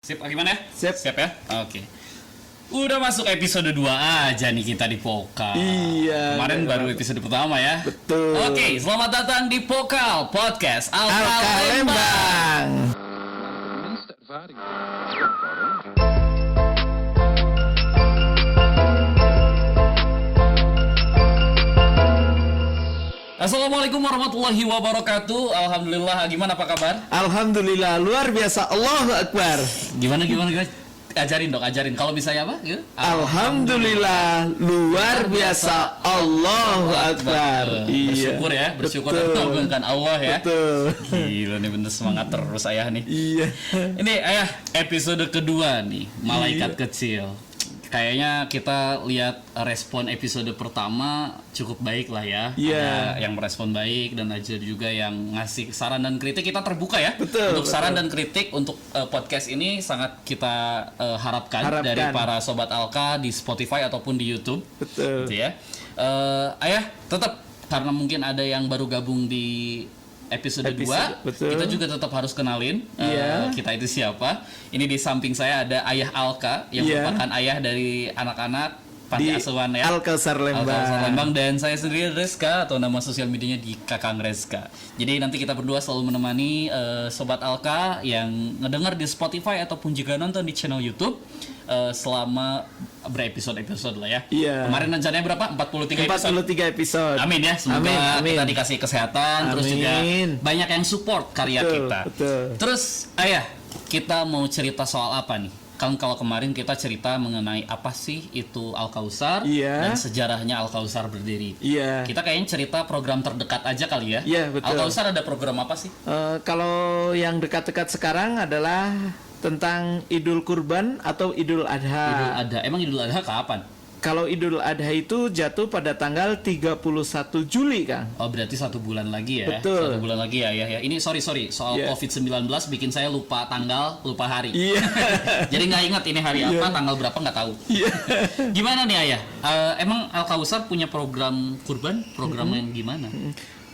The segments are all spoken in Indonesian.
Sip, gimana ya? Sip. Siap ya? Oke. Udah masuk episode 2 aja nih kita di Pokal. Iya. Kemarin baru episode pertama ya. Betul. Oke, selamat datang di Pokal Podcast Alka Lembang. Assalamualaikum warahmatullahi wabarakatuh. Alhamdulillah, gimana apa kabar? Alhamdulillah, luar biasa. Allahu Akbar. Gimana guys? Ajarin dong, ajarin. Kalau bisa ya, Pak? Gitu? Alhamdulillah, luar biasa. Allahu Akbar. Bersyukur ya, bersyukur dengan Allah ya. Betul. Gila nih, bener semangat terus ayah nih. Iya. Ini ayah episode kedua nih, malaikat kecil. Kayaknya kita lihat respon episode pertama cukup baik lah ya. Iya. Ada yang merespon baik dan ada juga yang ngasih saran dan kritik. Kita terbuka ya. Betul, untuk saran dan kritik untuk podcast ini sangat kita harapkan dari para sobat Alka di Spotify ataupun di YouTube. Betul. Gitu ya. Ayah tetap karena mungkin ada yang baru gabung di episode 2, betul. kita juga tetap harus kenalin kita itu siapa. Ini di samping saya ada Ayah Alka yang merupakan ayah dari anak-anak panti asuhan ya, Al-Kausar Lembang. Dan saya sendiri Reska atau nama sosial medianya di Kakang Reska. Jadi nanti kita berdua selalu menemani sobat Alka yang ngedengar di Spotify ataupun juga nonton di channel YouTube selama berepisode-episode lah ya. Iya. Kemarin rencananya berapa? 43 episode. Amin ya, semoga amin. kita dikasih kesehatan, terus juga banyak yang support karya kita. Betul. Terus, ayah, kita mau cerita soal apa nih? Kan kalau kemarin kita cerita mengenai apa sih itu Al-Kausar dan sejarahnya Al-Kausar berdiri. Iya. Kita kayaknya cerita program terdekat aja kali ya. Iya, betul. Al-Kausar ada program apa sih? Kalau yang dekat-dekat sekarang adalah tentang Idul Kurban atau Idul Adha. Idul Adha. Emang Idul Adha kapan? Kalau Idul Adha itu jatuh pada tanggal 31 Juli, Kang. Oh, berarti 1 bulan lagi ya. Betul. 1 bulan lagi ya. Ini sorry soal COVID-19 bikin saya lupa tanggal, lupa hari. Iya. Jadi nggak ingat ini hari apa, tanggal berapa nggak tahu. Iya. Gimana nih ayah? Emang Al-Kausar punya program kurban? Program yang gimana?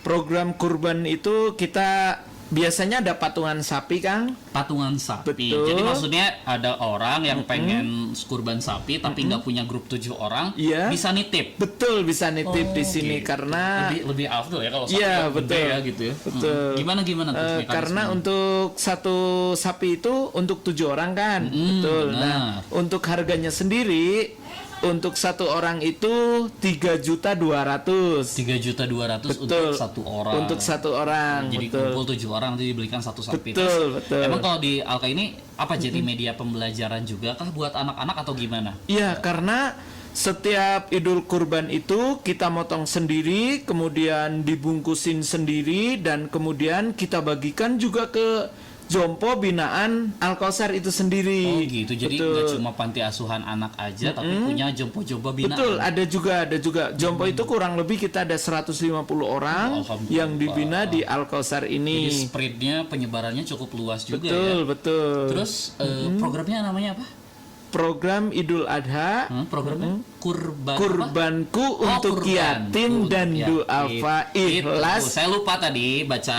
Program kurban itu kita biasanya ada patungan sapi, Kang. Patungan sapi. Betul. Jadi maksudnya ada orang yang pengen kurban sapi tapi nggak punya grup 7 orang, bisa nitip. Betul, bisa nitip di sini karena lebih afdol ya kalau sapi betul ya gitu ya. Betul. Gimana tuh karena untuk satu sapi itu untuk 7 orang kan. Betul. Benar. Nah, untuk harganya sendiri untuk satu orang itu 3.200.000. 3.200.000 untuk satu orang. Untuk satu orang. Jadi kumpul 7 orang nanti dibelikan satu sapi. Betul. Emang kalau di Alka ini apa jadi media pembelajaran juga kah buat anak-anak atau gimana? Iya, karena setiap Idul Kurban itu kita motong sendiri, kemudian dibungkusin sendiri, dan kemudian kita bagikan juga ke Jompo binaan Al-Kausar itu sendiri. Oh gitu, jadi nggak cuma panti asuhan anak aja, tapi punya jompo-jompo binaan. Betul, ada juga. Jompo itu kurang lebih kita ada 150 orang yang dibina di Al-Kausar ini. Jadi spreadnya, penyebarannya cukup luas juga ya. Betul. Terus programnya namanya apa? Program Idul Adha. Programnya Kurbanku untuk yatim dan duafa ikhlas. Saya lupa tadi baca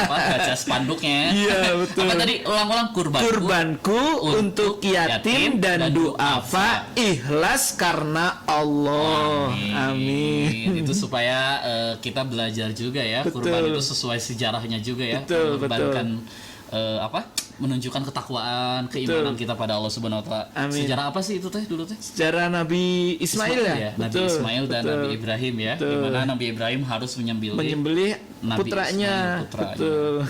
baca spanduknya. Iya, betul. Apa tadi? Ulang-ulang Kurbanku untuk yatim dan duafa ikhlas karena Allah. Amin. Itu supaya kita belajar juga ya. Kurban itu sesuai sejarahnya juga ya. Mengorbankan menunjukkan ketakwaan, keimanan kita pada Allah Subhanahu wa taala. Sejarah apa sih itu dulu teh? Sejarah Nabi Ismail ya? Nabi Ismail dan Nabi Ibrahim ya. Di mana Nabi Ibrahim harus menyembelih putranya. Betul.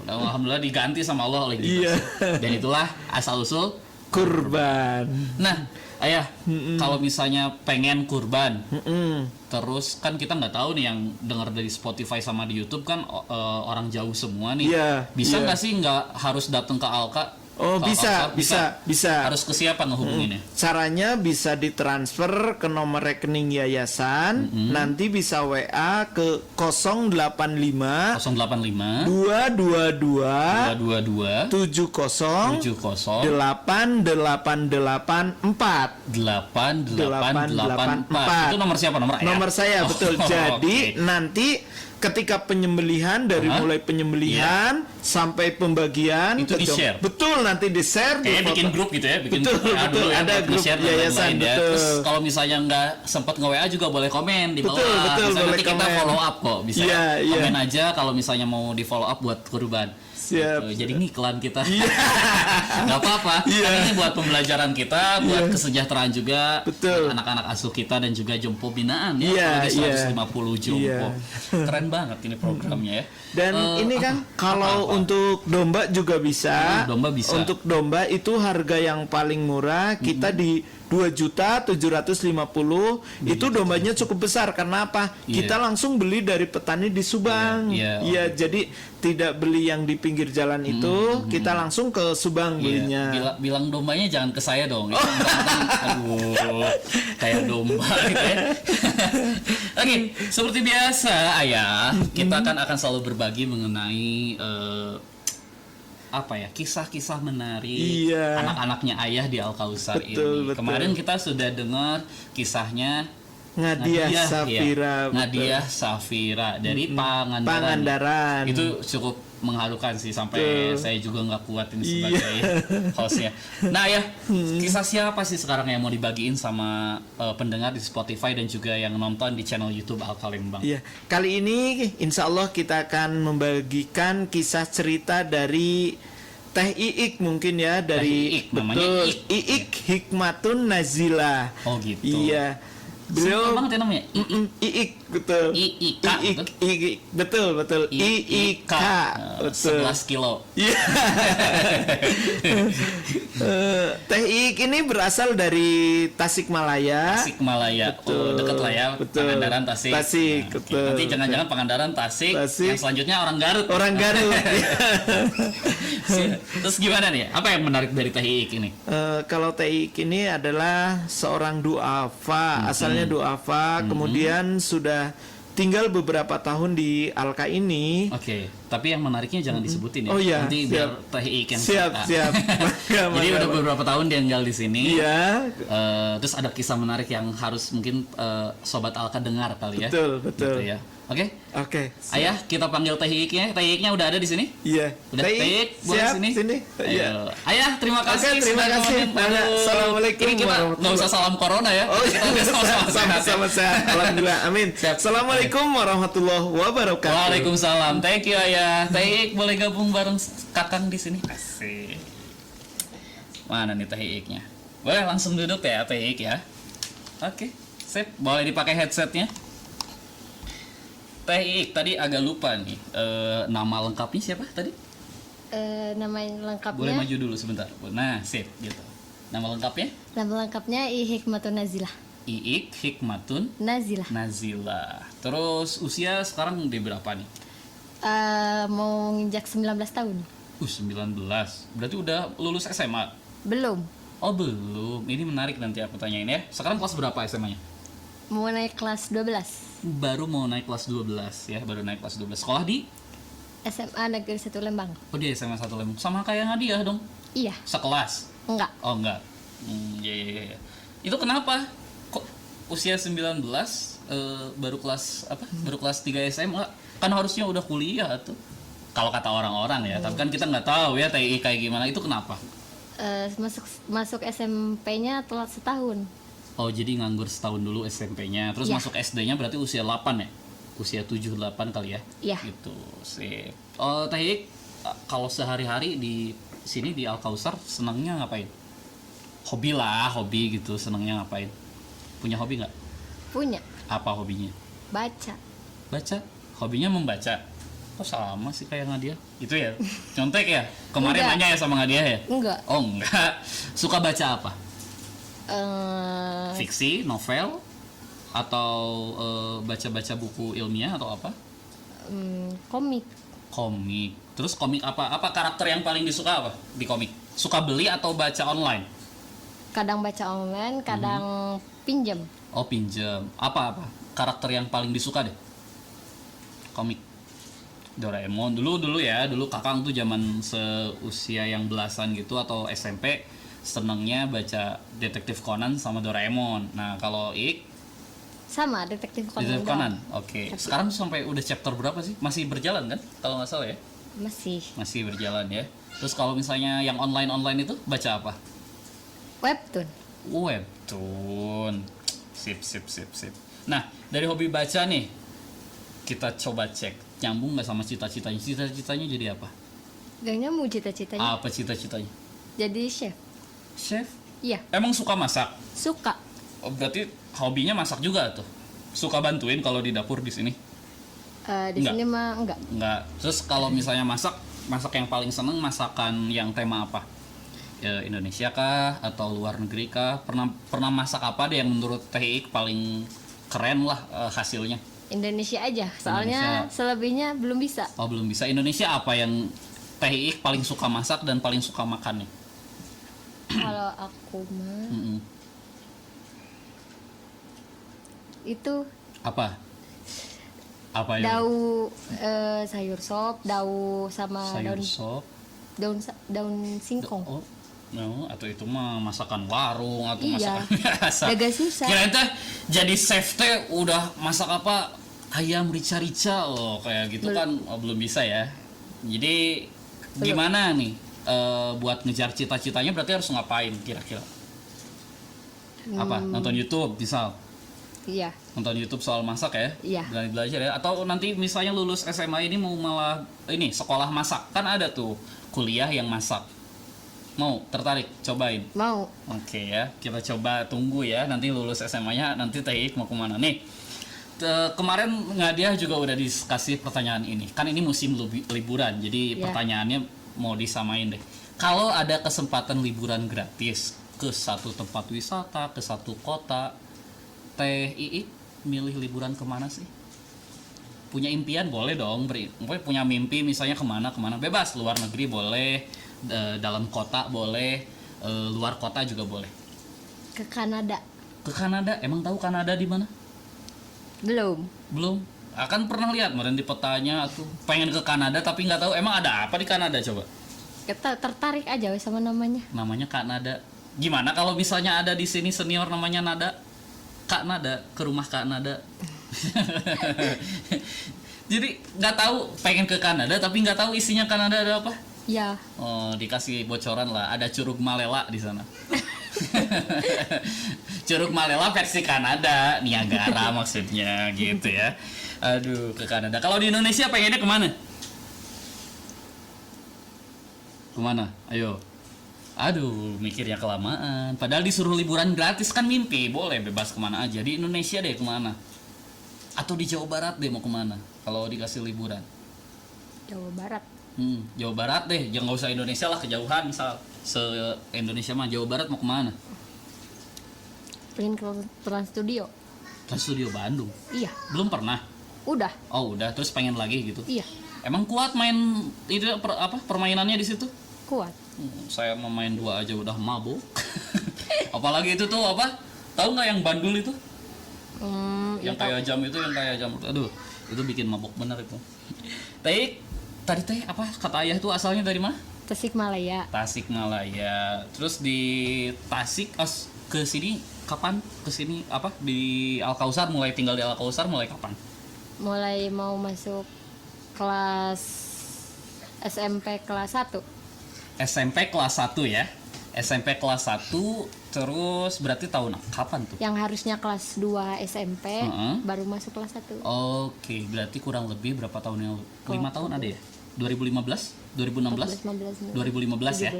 Dan alhamdulillah diganti sama Allah oleh kita. Dan itulah asal usul kurban. Nah, ayah, kalau misalnya pengen kurban, terus kan kita nggak tahu nih yang dengar dari Spotify sama di YouTube kan orang jauh semua nih. Bisa nggak sih nggak harus datang ke Alka? Oh, bisa. Harus ke siapa ngehubunginnya? Caranya bisa ditransfer ke nomor rekening yayasan, nanti bisa WA ke 085 222 70 8884 8884. Itu nomor siapa? Nomor ayah? Nomor saya, betul. Jadi nanti ketika penyembelihan dari mulai penyembelihan sampai pembagian itu di-share. Betul, nanti di-share, kayak bikin grup gitu ya, bikin betul, betul, ya, ada grup yayasan, ya. betul. Terus kalau misalnya nggak sempat nge-WA juga boleh komen di bawah. Betul, Bisa boleh nanti kita komen. follow up kok, bisa Iya. komen aja kalau misalnya mau di follow up buat kurban. Siap. Gitu. Jadi ini iklan kita. Iya. Nggak apa-apa. Iya. Kan ini buat pembelajaran kita, buat kesejahteraan juga, Betul. buat anak-anak asuh kita dan juga jompo binaan ya. Iya, Apalagi 150 jompo. Iya. Keren banget ini programnya ya. Dan ini kan kalau untuk domba juga bisa. Domba bisa. Untuk domba itu harga yang paling murah kita di 2.750.000. Itu dombanya cukup besar karena apa? Iya. Kita langsung beli dari petani di Subang. Iya, Iya, jadi tidak beli yang di pinggir jalan itu, kita langsung ke Subang belinya. Iya, bilang dombanya jangan ke saya dong. Itu aduh, kayak domba gitu ya. Oke, seperti biasa Ayah, kita akan selalu berbagi mengenai apa ya, kisah-kisah menarik Iya. anak-anaknya Ayah di Al-Kausar Betul, ini. betul. Kemarin kita sudah dengar kisahnya Ngadiah Safira. iya. Ngadiah Safira dari Pangandaran. Pangandaran. Itu cukup mengharukan sih, sampai Betul. saya juga nggak kuat ini Iya. sebagai hostnya. Nah ya, kisah siapa sih sekarang yang mau dibagiin sama pendengar di Spotify dan juga yang nonton di channel YouTube Al-Kalembang? Iya, kali ini insya Allah kita akan membagikan kisah cerita dari Teh Iik mungkin ya, dari Iik, namanya betul, Iik. Iik Hikmatun Nazila. Oh gitu. Iya. Simpel Beliau banget ya namanya. Iik betul. Iik, Iik betul. Iik. Betul. 11 kilo. Iya. Teh Iik ini berasal dari Tasikmalaya. Tasikmalaya. Betul, Oh, deket lah ya. betul. Pangandaran, Tasik. Tasik, Oke. betul. Nanti jangan-jangan Pangandaran, Tasik. Tasik. Yang selanjutnya orang Garut. Orang Garut. Terus gimana nih? Apa yang menarik dari Teh Iik ini? Kalau Teh Iik ini adalah seorang duafa, asalnya duafa, kemudian sudah tinggal beberapa tahun di Alka ini. Oke, tapi yang menariknya jangan disebutin ya. Oh iya, Nanti siap. biar Teh Iik yang Siap. cerita. Jadi udah beberapa tahun dia tinggal di sini. Iya, Terus ada kisah menarik yang harus mungkin sobat Alka dengar kali ya. betul. Gitu ya. Oke. Oke. Ayah, kita panggil Teh Iiknya. Teh Iiknya udah ada di sini? Iya. Udah Teh Teh Iik, boleh siap, sini? sini. Iya. Ayo. Ayah, terima kasih. terima sudah kasih. nemenin. Aduh. Assalamualaikum Ini kita nggak warahmatullahi usah salam corona ya. Oh Kita udah sama-sama sehat. sama-sama sehat. Alhamdulillah. Amin. Siap. Assalamualaikum warahmatullahi wabarakatuh. Waalaikumsalam. Thank you Ayah. Teh Iik boleh gabung bareng Kakang di sini? Asik. Mana nih Teh Iiknya? Boleh langsung duduk ya Teh Iik ya. Oke, sip. Boleh dipakai headsetnya. Teh Iik tadi agak lupa nih. Nama lengkapnya siapa tadi? Nama Boleh lengkapnya maju dulu sebentar. Nah, sip gitu. Nama lengkapnya? I Hikmatun Nazilah. Iik Hikmatun Nazilah. Nazila. Terus usia sekarang di berapa nih? Mau nginjak 19 tahun. 19. Berarti udah lulus SMA? Belum. Oh belum. Ini menarik, nanti aku tanyain ya. Sekarang kelas berapa SMA-nya? Mau naik kelas 12. Baru mau naik kelas 12 ya, baru naik kelas 12. Sekolah di? SMA Negeri 1 Lembang. Oh di SMA 1 Lembang. Sama kayak Nadia dong? Iya. Sekelas? Enggak. Oh enggak. Iya. Itu kenapa? Kok usia 19 baru kelas apa? Baru kelas 3 SMA? Kan harusnya udah kuliah tuh. Kalau kata orang-orang ya, tapi kan kita nggak tahu ya TI kayak gimana. Itu kenapa? Masuk SMP-nya telat setahun. Oh jadi nganggur setahun dulu SMP-nya, terus Iya. masuk SD-nya berarti usia 8 ya? Usia 7-8 kali ya? Iya. Gitu, sip. Oh Teh Ik, kalau sehari-hari di sini di Al-Kausar senangnya ngapain? Hobi lah, hobi gitu, senangnya ngapain? Punya hobi nggak? Punya. Apa hobinya? Baca. Baca? Hobinya membaca? Kok sama sih kayak Nadia? Itu ya? Contek ya? Kemarin Enggak. nanya ya sama Nadia ya? Enggak. Oh enggak. Suka baca apa? Fiksi, novel, atau baca-baca buku ilmiah atau apa? Komik. Komik. Terus komik apa? Apa karakter yang paling disuka apa di komik? Suka beli atau baca online? Kadang baca online, kadang pinjam. Oh pinjam. Apa? Karakter yang paling disuka deh? Komik. Doraemon dulu ya. Dulu Kakang tuh zaman seusia yang belasan gitu atau SMP senengnya baca Detektif Conan sama Doraemon. Nah kalau Ik Sama Detektif Conan. Detektif doang. Conan. Oke. Sekarang sampai udah chapter berapa sih? Masih berjalan kan? Kalau nggak salah ya. Masih berjalan ya. Terus kalau misalnya yang online itu baca apa? Webtoon. Webtoon. Sip. Nah, dari hobi baca nih, kita coba cek nyambung nggak sama cita-citanya. Cita-citanya jadi apa? Gak nyambung cita-citanya. Apa cita-citanya? Jadi chef. Chef? Iya, Emang suka masak? suka. Oh, berarti hobinya masak juga tuh. Suka bantuin kalau di dapur di sini? Di Enggak. sini mah enggak. Enggak. Terus kalau misalnya masak yang paling seneng masakan yang tema apa? Ya, Indonesia kah atau luar negeri kah? Pernah masak apa deh yang menurut Teh Ik paling keren lah hasilnya? Indonesia aja. Soalnya Indonesia. selebihnya belum bisa. Oh, belum bisa. Indonesia apa yang Teh Ik paling suka masak dan paling suka makannya? Kalau aku mah Mm-mm. itu Apa? Apa ya? daun sayur sop, daun sama Sayur sop. daun singkong. Oh, no, atau itu mah masakan warung atau Iya. masakan biasa. Agak susah. Kirain teh jadi chef teh udah masak apa ayam rica-rica kayak gitu kan belum bisa ya. Jadi gimana nih buat ngejar cita-citanya berarti harus ngapain kira-kira? Apa? Nonton YouTube misal. Iya. Nonton YouTube soal masak ya? Iya. Berani belajar ya? Atau nanti misalnya lulus SMA ini mau malah ini sekolah masak kan ada tuh kuliah yang masak. Mau tertarik cobain? Mau. Oke ya, kita coba tunggu ya nanti lulus SMA-nya nanti Teh Ik mau kemana nih? Kemarin Ngadiah juga udah dikasih pertanyaan ini. Kan ini musim liburan, jadi Iya. pertanyaannya mau disamain deh. Kalau ada kesempatan liburan gratis ke satu tempat wisata, ke satu kota, Teh Ik milih liburan kemana sih? Punya impian boleh dong, punya mimpi misalnya kemana bebas, luar negeri boleh, dalam kota boleh, luar kota juga boleh. Ke Kanada. Ke Kanada, emang tahu Kanada di mana? Belum. Akan pernah lihat kemarin di petanya tuh pengen ke Kanada tapi nggak tahu emang ada apa di Kanada coba. Kita tertarik aja wes sama namanya. Namanya Kak Nada. Gimana kalau misalnya ada di sini senior namanya Nada? Kak Nada, ke rumah Kak Nada. Jadi nggak tahu pengen ke Kanada tapi nggak tahu isinya Kanada ada apa. Ya. Oh, dikasih bocoran lah, ada Curug Malela di sana. Curug Malela versi Kanada, Niagara maksudnya gitu ya. Aduh, ke Kanada. Kalau di Indonesia pengennya kemana? Kemana? Ayo. Aduh, mikirnya kelamaan. Padahal disuruh liburan gratis kan mimpi, boleh bebas kemana aja. Di Indonesia deh kemana? Atau di Jawa Barat deh mau kemana? Kalau dikasih liburan. Jawa Barat. Jawa Barat deh, jangan nggak usah Indonesia lah, kejauhan misal se-Indonesia mah. Jawa Barat mau kemana? Pengen ke Trans Studio. Trans Studio Bandung. Iya. Belum pernah. Udah. Oh udah, terus pengen lagi gitu. Iya. Emang kuat main itu permainannya di situ? Kuat. Saya mau main 2 aja udah mabuk. Apalagi itu tuh apa? Tahu nggak yang bandul itu? Yang kayak jam itu, yang kayak jam. Aduh, itu bikin mabuk bener itu. Tadi teh apa kata ayah tuh asalnya dari mana? Tasikmalaya. Tasikmalaya. Terus di Tasik ke sini kapan? Ke sini apa? Di Al-Kausar, mulai tinggal di Al-Kausar mulai kapan? Mulai mau masuk kelas SMP kelas 1. SMP kelas 1 ya. SMP kelas 1 terus berarti tahun kapan tuh? Yang harusnya kelas 2 SMP baru masuk kelas 1. Oke, berarti kurang lebih berapa tahun yang lalu? 5 tahun ada ya? 2015? 2016? 2015 ya?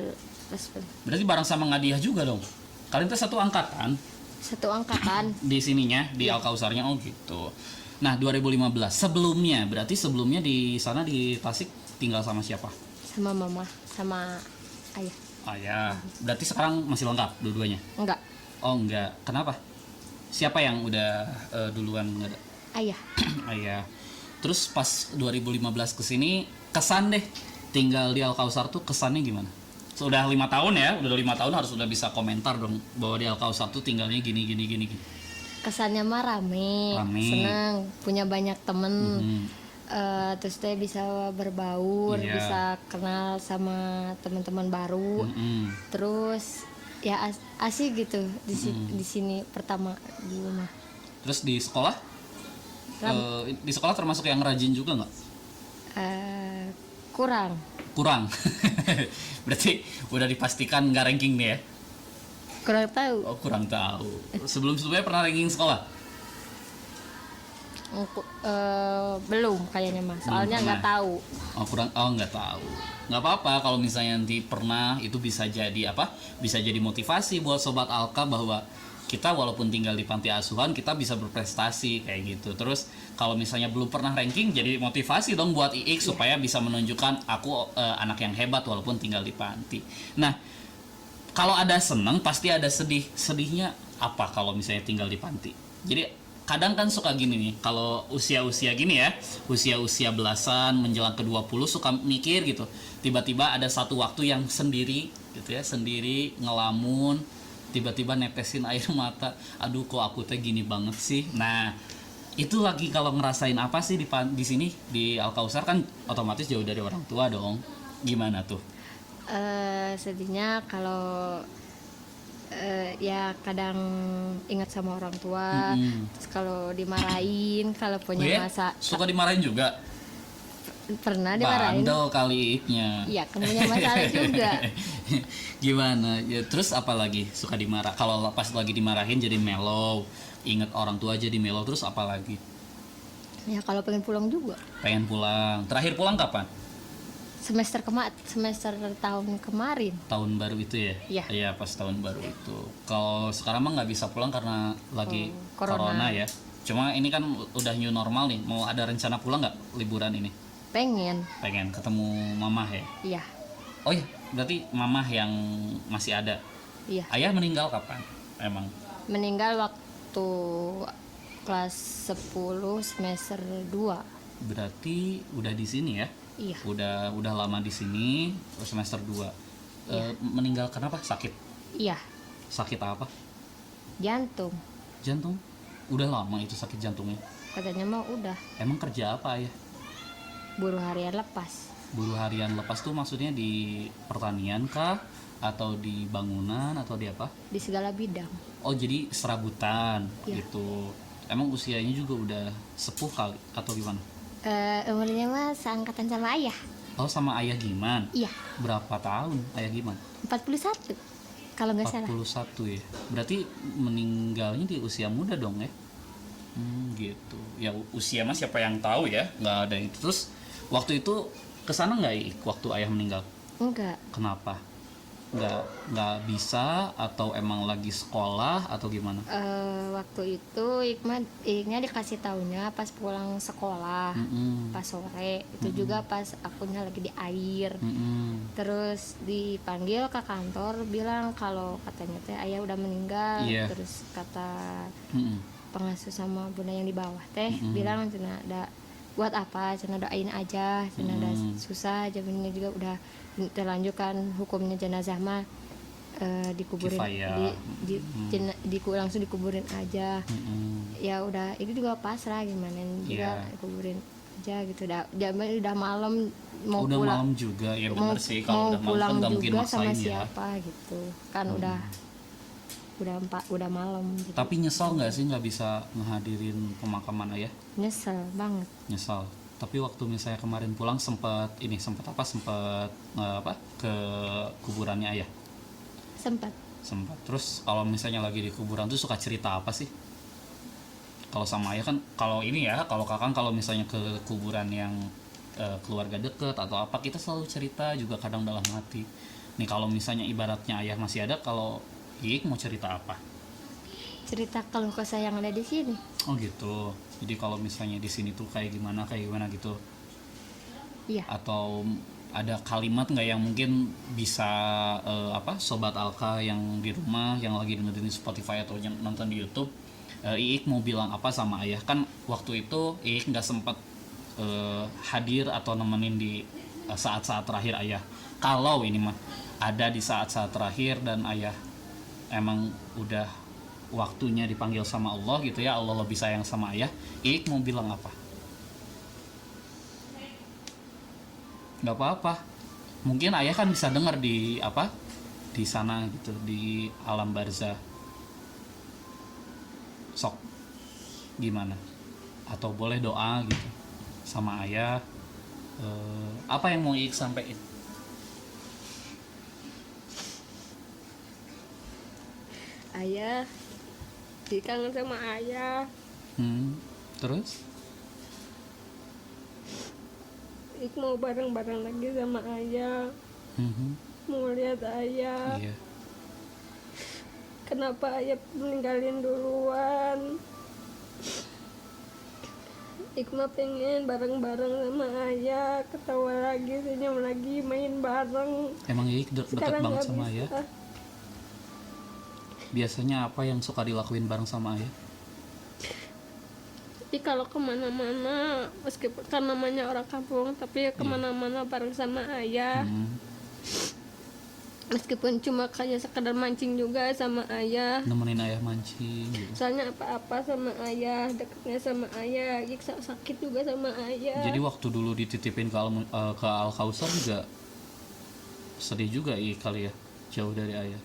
Berarti bareng sama Ngadiah juga dong. Kalian tuh satu angkatan Satu angkatan. di sininya, di Al-Kausarnya. Oh gitu. Nah, 2015. Sebelumnya di sana di Tasik tinggal sama siapa? Sama mama, sama ayah. Ayah. Berarti sekarang masih lengkap dua-duanya? Enggak, Oh, enggak. Kenapa? Siapa yang udah duluan ada? ayah. Ayah. Terus pas 2015 kesini kesan deh tinggal di Al-Kausar tuh kesannya gimana? Sudah 5 tahun ya, udah 5 tahun harus udah bisa komentar dong bahwa di Al-Kausar tuh tinggalnya gini. Kesannya mah rame. Seneng, punya banyak temen. Terus teh bisa berbaur, Iya. bisa kenal sama teman-teman baru. Terus ya asik gitu di sini pertama di rumah. Terus di sekolah? Di sekolah termasuk yang rajin juga nggak? Kurang. Kurang. Berarti udah dipastikan nggak ranking nih ya? Kurang tahu. Oh, kurang tahu. Sebelumnya pernah ranking sekolah? Belum kayaknya Mas. Soalnya Belum nggak pernah. tahu. Nggak tahu. Nggak apa-apa kalau misalnya nanti pernah, itu bisa jadi apa? Bisa jadi motivasi buat sobat Alka bahwa kita walaupun tinggal di panti asuhan kita bisa berprestasi kayak gitu. Terus kalau misalnya belum pernah ranking, jadi motivasi dong buat Iik supaya bisa menunjukkan aku anak yang hebat walaupun tinggal di panti. Nah, kalau ada senang pasti ada sedih. Sedihnya apa kalau misalnya tinggal di panti? Jadi kadang kan suka gini nih, kalau usia-usia gini ya, usia-usia belasan menjelang ke 20 suka mikir gitu. Tiba-tiba ada satu waktu yang sendiri gitu ya, sendiri ngelamun, tiba-tiba netesin air mata. Aduh, kok aku teh gini banget sih. Nah, itu lagi kalau ngerasain apa sih di sini di Al Kausar kan otomatis jauh dari orang tua dong. Gimana tuh? Sedihnya kalau ya kadang ingat sama orang tua. Terus kalau dimarahin, kalau punya masa Suka dimarahin juga? pernah dimarahin. Bandel kali Iiknya. Iya, kan punya masalah juga. Gimana? Ya, terus apa lagi suka dimarah? Kalau pas lagi dimarahin jadi mellow, inget orang tua jadi mellow, terus apa lagi? Ya kalau pengen pulang juga. Pengen pulang. Terakhir pulang kapan? Semester tahun kemarin. Tahun baru itu ya? Iya. Iya, pas tahun baru itu. Kalau sekarang mah nggak bisa pulang karena lagi corona ya. Cuma ini kan udah new normal nih. Mau ada rencana pulang nggak liburan ini? Pengen. Pengen ketemu mamah ya? Iya. Oh iya, berarti mamah yang masih ada. Iya. Ayah meninggal kapan? Emang? Meninggal waktu kelas 10 semester 2. Berarti udah di sini ya? Iya. Udah lama di sini, semester 2. Meninggal kenapa? Sakit? Iya. Sakit apa? Jantung. Jantung? Udah lama itu sakit jantungnya. Katanya mah udah. Emang kerja apa ayah? Buruh harian lepas. Buruh harian lepas tuh maksudnya di pertanian kah? Atau di bangunan atau di apa? Di segala bidang. Oh, jadi serabutan Iya. gitu. Emang usianya juga udah sepuh kali atau gimana? Umurnya mah seangkatan sama ayah. Oh, sama ayah Giman? Iya. Berapa tahun ayah Giman? 41 kalau nggak salah. 41 ya. Berarti meninggalnya di usia muda dong ya? Gitu. Ya usia mah siapa yang tahu ya? Nggak ada itu. Terus waktu itu kesana nggak Ik, waktu ayah meninggal? Enggak. Kenapa? Nggak bisa atau emang lagi sekolah atau gimana? Waktu itu Iknya dikasih taunya pas pulang sekolah. Pas sore. Itu juga pas akunya lagi di air. Terus dipanggil ke kantor bilang kalau katanya teh ayah udah meninggal. Iya. Terus kata pengasuh sama bunda yang di bawah teh bilang cina ada buat apa, cina doain aja, cina ada susah, jaminnya juga udah terlanjutkan hukumnya jenazah mah dikuburin langsung dikuburin aja. Ya udah itu juga pasrah gimana juga dikuburin aja gitu. Udah malam mau udah pulang, malam juga ya mau, bener sih mau kalau udah malam pulang kan nggak mungkin juga sama maksain ya. siapa gitu kan. Udah malam gitu. Tapi nyesal nggak sih nggak bisa ngehadirin pemakaman ayah? Nyesel banget. Nyesal. Tapi waktu misalnya kemarin pulang sempat ke kuburannya ayah? Sempat. Terus kalau misalnya lagi di kuburan tuh suka cerita apa sih? Kalau sama ayah kan, kalau ini ya, kalau kakak kalau misalnya ke kuburan yang keluarga deket atau apa, kita selalu cerita juga kadang dalam hati. Nih kalau misalnya ibaratnya ayah masih ada, kalau Ik mau cerita apa? Cerita keluh kesah yang ada di sini. Oh gitu. Jadi kalau misalnya di sini tuh kayak gimana gitu. Iya. Atau ada kalimat nggak yang mungkin bisa sobat Alka yang di rumah yang lagi dengerin Spotify atau yang nonton di YouTube, Iik mau bilang apa sama ayah? Kan waktu itu Iik nggak sempat hadir atau nemenin di saat-saat terakhir ayah. Kalau ini mah ada di saat-saat terakhir dan ayah emang udah waktunya dipanggil sama Allah gitu ya, Allah lebih sayang sama ayah, Iik mau bilang apa? Nggak apa-apa, mungkin ayah kan bisa dengar di sana gitu, di alam barzah. Sok gimana? Atau boleh doa gitu sama ayah. Apa yang mau Iik sampaikan? Ayah, Dik kangen sama ayah. Terus? Ik mau bareng-bareng lagi sama ayah. Mau lihat ayah. Iya. Kenapa ayah meninggalin duluan? Ik mah pengen bareng-bareng sama ayah, ketawa lagi, senyum lagi, main bareng. Emang Iik deket banget nggak sama bisa. ayah? Biasanya apa yang suka dilakuin bareng sama ayah? Tapi kalau kemana-mana, meskipun kan namanya orang kampung, tapi ya kemana-mana bareng sama ayah. Meskipun cuma kayak sekedar mancing juga sama ayah. Nemenin ayah mancing gitu. Soalnya apa-apa sama ayah, dekatnya sama ayah, Ik sakit juga sama ayah. Jadi waktu dulu dititipin ke Al Kausar juga sedih juga Iik kali ya, jauh dari ayah.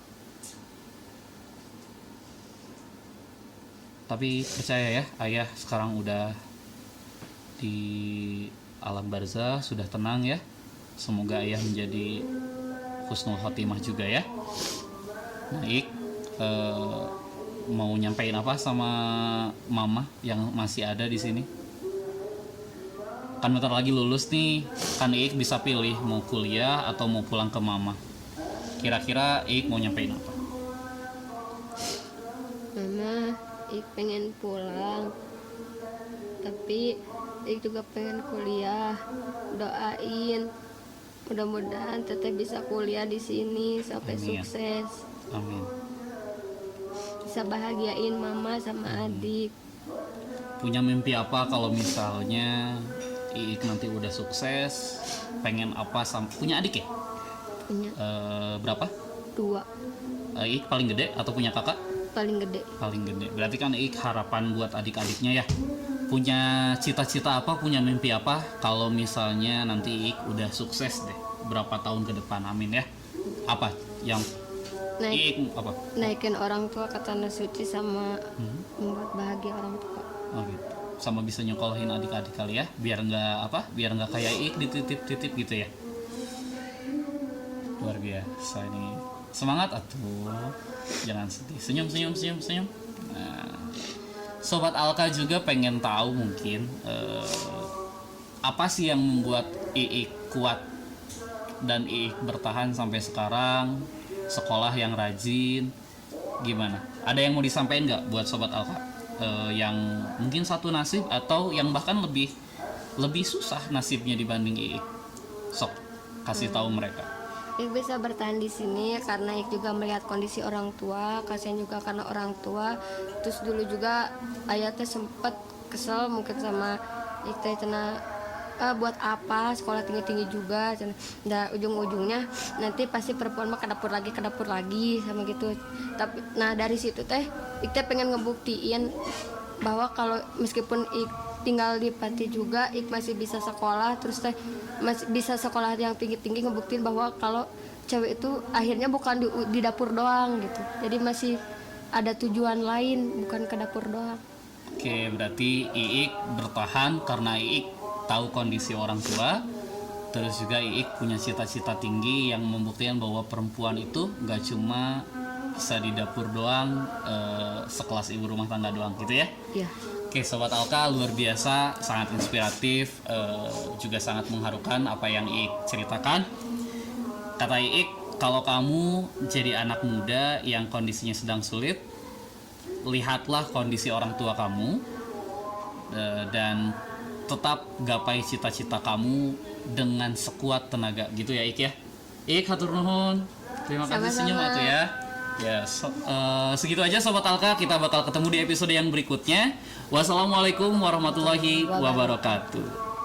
Tapi percaya ya, ayah sekarang udah di alam barzah, sudah tenang ya. Semoga ayah menjadi husnul khotimah juga ya. Nah, Iik mau nyampein apa sama mama yang masih ada di sini? Kan bentar lagi lulus nih, kan Iik bisa pilih mau kuliah atau mau pulang ke mama. Kira-kira Iik mau nyampein apa? Mama, Ik pengen pulang, tapi Ik juga pengen kuliah. Doain, mudah-mudahan teteh bisa kuliah di sini sampai Amin. sukses. Amin. Bisa bahagiain mama sama adik. Punya mimpi apa kalau misalnya Iik nanti udah sukses? Pengen apa? Punya adik ya? Punya Berapa? 2, Iik paling gede atau punya kakak? paling gede. Paling gede. Berarti kan Iik harapan buat adik-adiknya ya. Punya cita-cita apa? Punya mimpi apa? Kalau misalnya nanti Iik udah sukses deh, berapa tahun ke depan? Amin ya. Apa yang Iik apa? Naikin orang tua ke tanah suci sama membuat bahagia orang tua. Oh gitu. Sama bisa nyekolahin adik-adik kali ya, biar nggak kayak Iik dititip-titip gitu ya. Luar biasa ini. Semangat atuh. Jangan sedih. Senyum. Nah, Sobat Alka juga pengen tahu mungkin apa sih yang membuat Iik kuat dan Iik bertahan sampai sekarang, sekolah yang rajin, gimana? Ada yang mau disampaikan nggak buat Sobat Alka yang mungkin satu nasib atau yang bahkan lebih susah nasibnya dibanding Iik? Sok kasih tahu mereka. Ik bisa bertahan di sini karena Ik juga melihat kondisi orang tua, kasihan juga karena orang tua. Terus dulu juga ayah teh sempet kesel mungkin sama Ik teh cenah buat apa sekolah tinggi-tinggi juga. Nah, ujung-ujungnya nanti pasti perempuan mah ke dapur lagi sama gitu. Tapi nah dari situ teh Ik teh pengen ngebuktiin bahwa kalau meskipun Ik tinggal di panti juga, Ik masih bisa sekolah, terus teh masih bisa sekolah yang tinggi-tinggi, ngebuktiin bahwa kalau cewek itu akhirnya bukan di dapur doang gitu. Jadi masih ada tujuan lain, bukan ke dapur doang. Oke, berarti Iik bertahan karena Iik tahu kondisi orang tua. Terus juga Iik punya cita-cita tinggi yang membuktikan bahwa perempuan itu gak cuma bisa di dapur doang, sekelas ibu rumah tangga doang gitu ya. Iya. Oke, Sobat Alka, luar biasa, sangat inspiratif, juga sangat mengharukan apa yang Iik ceritakan. Kata Iik, kalau kamu jadi anak muda yang kondisinya sedang sulit, lihatlah kondisi orang tua kamu, dan tetap gapai cita-cita kamu dengan sekuat tenaga, gitu ya Iik ya. Iik, hatur nuhun. Terima kasih Sama-sama. senyum atuh ya. Ya, segitu aja Sobat Alka, kita bakal ketemu di episode yang berikutnya. Wassalamualaikum warahmatullahi wabarakatuh.